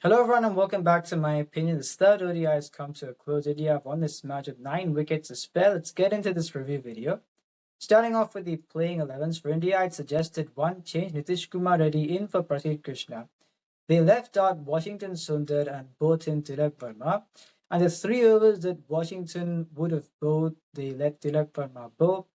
Hello everyone and welcome back to my opinion. This third ODI has come to a close. India have won this match with 9 wickets to spare. Let's get into this review video. Starting off with the playing 11s for India, I'd suggested one change, Nitish Kumar Reddy in for Prasidh Krishna. They left out Washington Sundar and brought in Tilak Verma. And the 3 overs that Washington would have bowled, they let Tilak Verma bowl.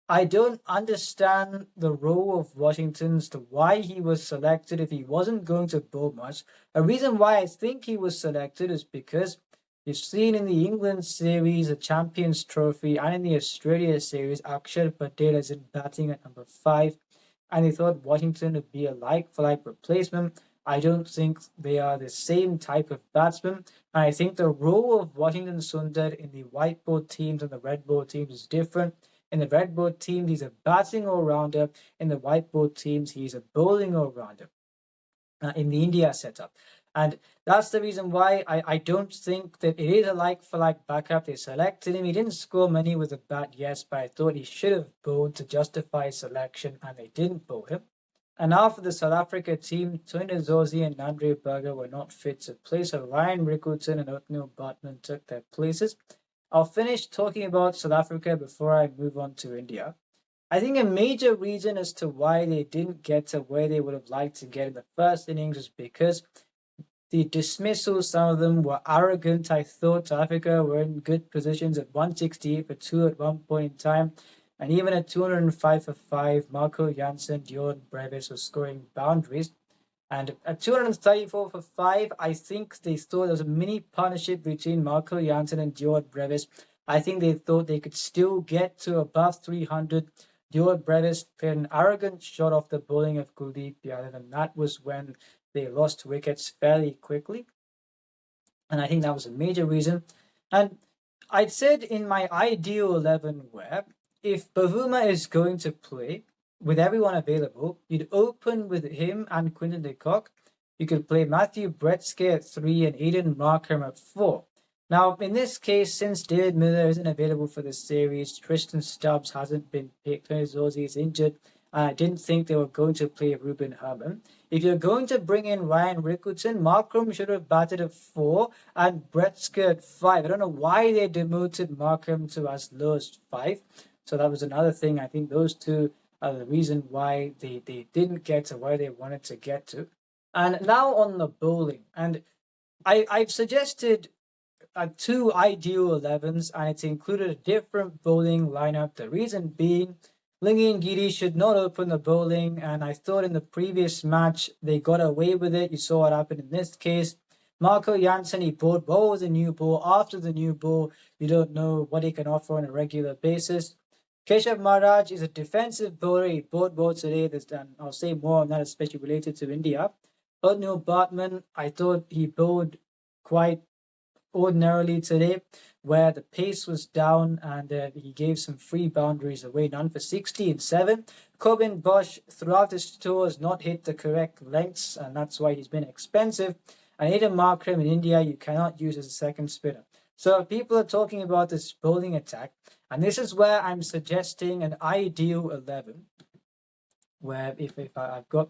I don't understand the role of Washington as to why he was selected if he wasn't going to bowl much. A reason why I think he was selected is because you've seen in the England series, the Champions Trophy, and in the Australia series, Akshar Patel is in batting at number 5, and they thought Washington would be a like-for-like replacement. I don't think they are the same type of batsman, and I think the role of Washington Sundar in the white ball teams and the red ball teams is different. In the red ball teams, he's a batting all-rounder. In the white ball teams, he's a bowling all-rounder in the India setup. And that's the reason why I don't think that it is a like-for-like backup. They selected him. He didn't score many with a bat, yes, but I thought he should have bowled to justify selection, and they didn't bowl him. And now for the South Africa team, Tony Zozi and Andre Berger were not fit to play, so Ryan Rickelton and Othniel Bartman took their places. I'll finish talking about South Africa before I move on to India. I think a major reason as to why they didn't get to where they would have liked to get in the first innings was because the dismissals, some of them were arrogant. I thought South Africa were in good positions at 168 for 2 at one point in time. And even at 205 for 5, Marco Jansen, Dion Brevis were scoring boundaries. And at 234 for 5, I think they thought there was a mini partnership between Marco Jansen and Dion Brevis. I think they thought they could still get to above 300. Dion Brevis played an arrogant shot off the bowling of Kuldeep Yadav, and that was when they lost wickets fairly quickly. And I think that was a major reason. And I'd said in my ideal 11 where if Bavuma is going to play, with everyone available, you'd open with him and Quinton de Kock. You could play Matthew Bretzke at 3 and Aidan Markram at 4. Now, in this case, since David Miller isn't available for the series, Tristan Stubbs hasn't been picked, Tony Zozi is injured, and I didn't think they were going to play Ruben Herman. If you're going to bring in Ryan Rickelton, Markram should have batted at 4 and Bretzke at 5. I don't know why they demoted Markram to as low as 5. So that was another thing. I think those two are the reason why they didn't get to where they wanted to get to. And now on the bowling. And I've suggested 2 ideal 11s, and it's included a different bowling lineup. The reason being, Lingi and Giri should not open the bowling, and I thought in the previous match they got away with it. You saw what happened in this case. Marco Jansen, he bowled well with a new ball. After the new ball, you don't know what he can offer on a regular basis. Keshav Maharaj is a defensive bowler. He bowled well today, and I'll say more on that, especially related to India. Othniel Bartman, I thought he bowled quite ordinarily today, where the pace was down and he gave some free boundaries away, none for 60 and 7. Corbin Bosch, throughout his tour, has not hit the correct lengths, and that's why he's been expensive. And Aidan Markram in India, you cannot use as a second spinner. So people are talking about this bowling attack, and this is where I'm suggesting an ideal 11, where if I've got,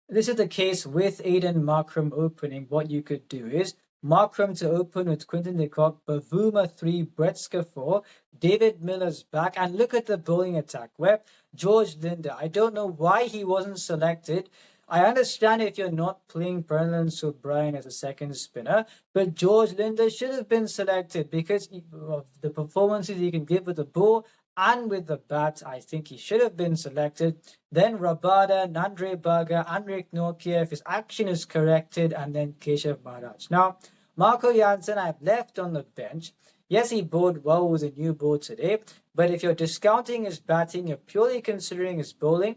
this is the case with Aidan Markram opening, what you could do is Markram to open with Quinton de Kock, Bavuma 3, Bretzke 4, David Miller's back, and look at the bowling attack, where George Linder, I don't know why he wasn't selected. I understand if you're not playing Brendan O'Brien as a second spinner, but George Linder should have been selected because of the performances he can give with the ball and with the bat. I think he should have been selected. Then Rabada, Nandre Berger, Anrik Nokia, if his action is corrected, and then Keshav Maharaj. Now, Marco Jansen, I've left on the bench. Yes, he bowled well with a new ball today, but if you're discounting his batting, you're purely considering his bowling.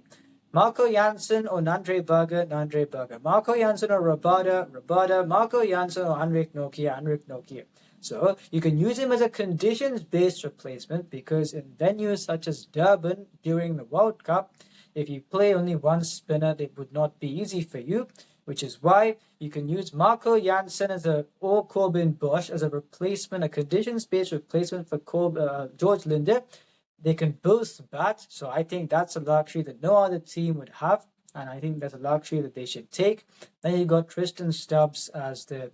Marco Jansen or Nandre Berger, Nandre Berger. Marco Jansen or Rabada, Rabada. Marco Jansen or Anrik Nokia, Anrik Nokia. So you can use him as a conditions-based replacement because in venues such as Durban during the World Cup, if you play only one spinner, it would not be easy for you, which is why you can use Marco Jansen or Corbin Bosch as a replacement, a conditions-based replacement for George Linder. They can both bat, so I think that's a luxury that no other team would have. and I think that's a luxury that they should take. Then you got Tristan Stubbs as the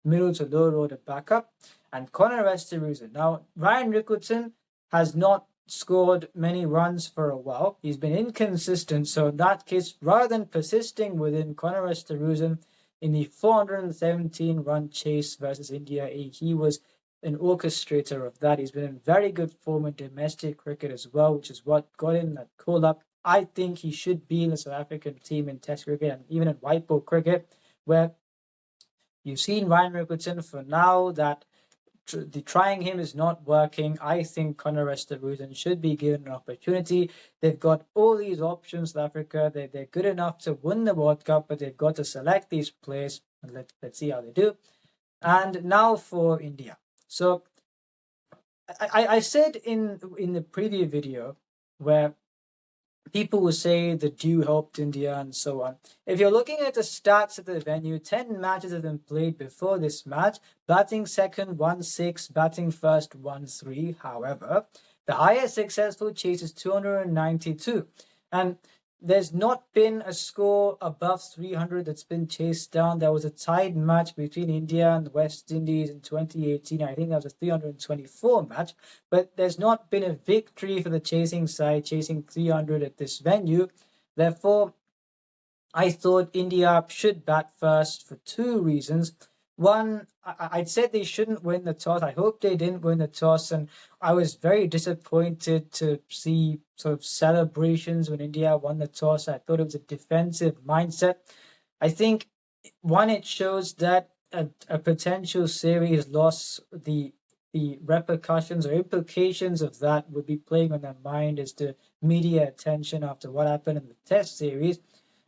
middle to low order backup, and Connor Westerusen. Now, Ryan Rickertson has not scored many runs for a while. He's been inconsistent, so in that case, rather than persisting within Connor Westerusen in the 417 run chase versus India, he was an orchestrator of that. He's been in very good form in domestic cricket as well, which is what got him that call up. I think he should be in the South African team in Test cricket and even in white ball cricket, where you've seen Ryan Rickertson. For now that trying him is not working, I think Connor Westerusen should be given an opportunity. They've got all these options, South Africa. They're good enough to win the World Cup, but they've got to select these players, and let's see how they do. And now for India. So I said in the preview video where people will say the dew helped India and so on. If you're looking at the stats of the venue, 10 matches have been played before this match. Batting second, 1-6. Batting first, 1-3. However, the highest successful chase is 292. And there's not been a score above 300 that's been chased down. There was a tied match between India and the West Indies in 2018. I think that was a 324 match. But there's not been a victory for the chasing side, chasing 300 at this venue. Therefore, I thought India should bat first for two reasons. One, I said they shouldn't win the toss. I hope they didn't win the toss, and I was very disappointed to see sort of celebrations when India won the toss. I thought it was a defensive mindset. I think, one, it shows that a potential series loss, the repercussions or implications of that would be playing on their mind as to media attention after what happened in the Test series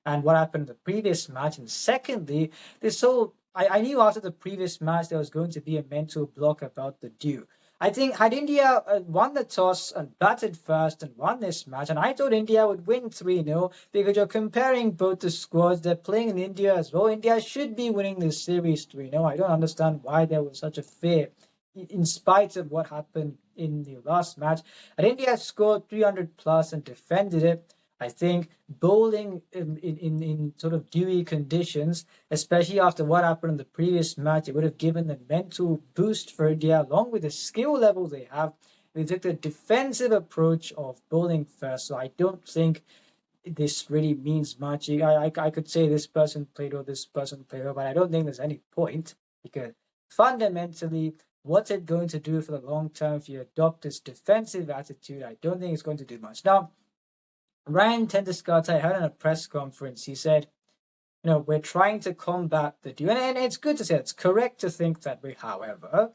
and what happened in the previous match. And secondly, this whole I knew after the previous match there was going to be a mental block about the dew. I think had India won the toss and batted first and won this match, and I thought India would win 3-0 because you're comparing both the squads. They're playing in India as well. India should be winning this series 3-0. I don't understand why there was such a fear in spite of what happened in the last match. And India scored 300 plus and defended it. I think bowling in sort of dewy conditions, especially after what happened in the previous match, it would have given the mental boost for India, along with the skill level they have. They took the defensive approach of bowling first, so I don't think this really means much. I could say this person played well, this person played well, but I don't think there's any point, because fundamentally, what's it going to do for the long term if you adopt this defensive attitude? I don't think it's going to do much. Now, Ryan Tenduskartai had in a press conference, he said, we're trying to combat the dew. And it's good to say it's correct to think that way. However,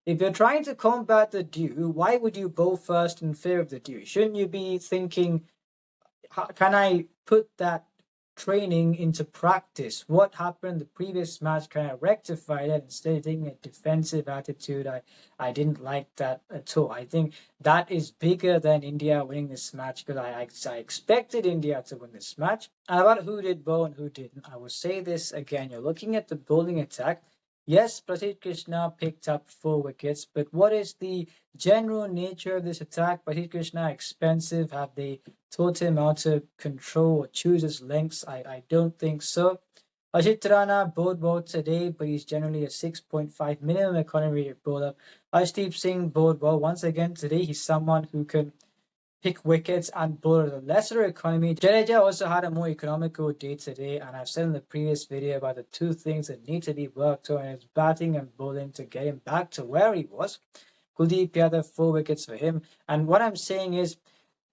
if you're trying to combat the dew, why would you bowl first in fear of the dew? Shouldn't you be thinking, can I put that training into practice? What happened in the previous match, can I rectify that instead of taking a defensive attitude? I didn't like that at all. I think that is bigger than India winning this match, because I expected India to win this match. And about who did bowl and who didn't, I will say this again. You're looking at the bowling attack. Yes, Prasidh Krishna picked up 4 wickets, but what is the general nature of this attack? Prasidh Krishna expensive? Have they taught him how to control or choose his lengths? I don't think so. Ajit Rana bowled well today, but he's generally a 6.5 minimum economy bowler. Arshdeep Singh bowled well once again today. He's someone who can pick wickets and bowl at a lesser economy. Jadeja also had a more economical day today, and I've said in the previous video about the two things that need to be worked on, is batting and bowling, to get him back to where he was. Kuldeep Yadav, 4 wickets for him. And what I'm saying is,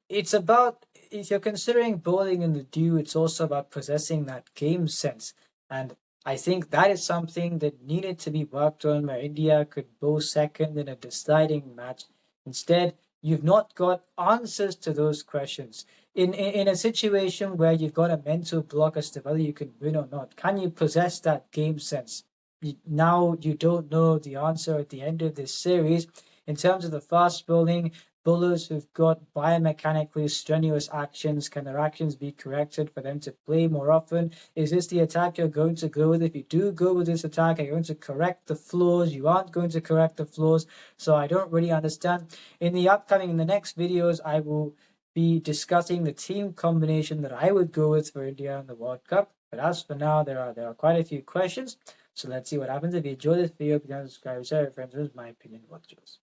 it's about, if you're considering bowling in the dew, it's also about possessing that game sense. And I think that is something that needed to be worked on, where India could bowl second in a deciding match. Instead, you've not got answers to those questions. In a situation where you've got a mental block as to whether you can win or not, can you possess that game sense? Now you don't know the answer at the end of this series. In terms of the fast bowling, bowlers who've got biomechanically strenuous actions, can their actions be corrected for them to play more often? Is this the attack you're going to go with? If you do go with this attack, are you going to correct the flaws? You aren't going to correct the flaws. So I don't really understand. In the next videos, I will be discussing the team combination that I would go with for India in the World Cup. But as for now, there are quite a few questions. So let's see what happens. If you enjoy this video, please subscribe, share with your friends. This is my opinion. What's yours?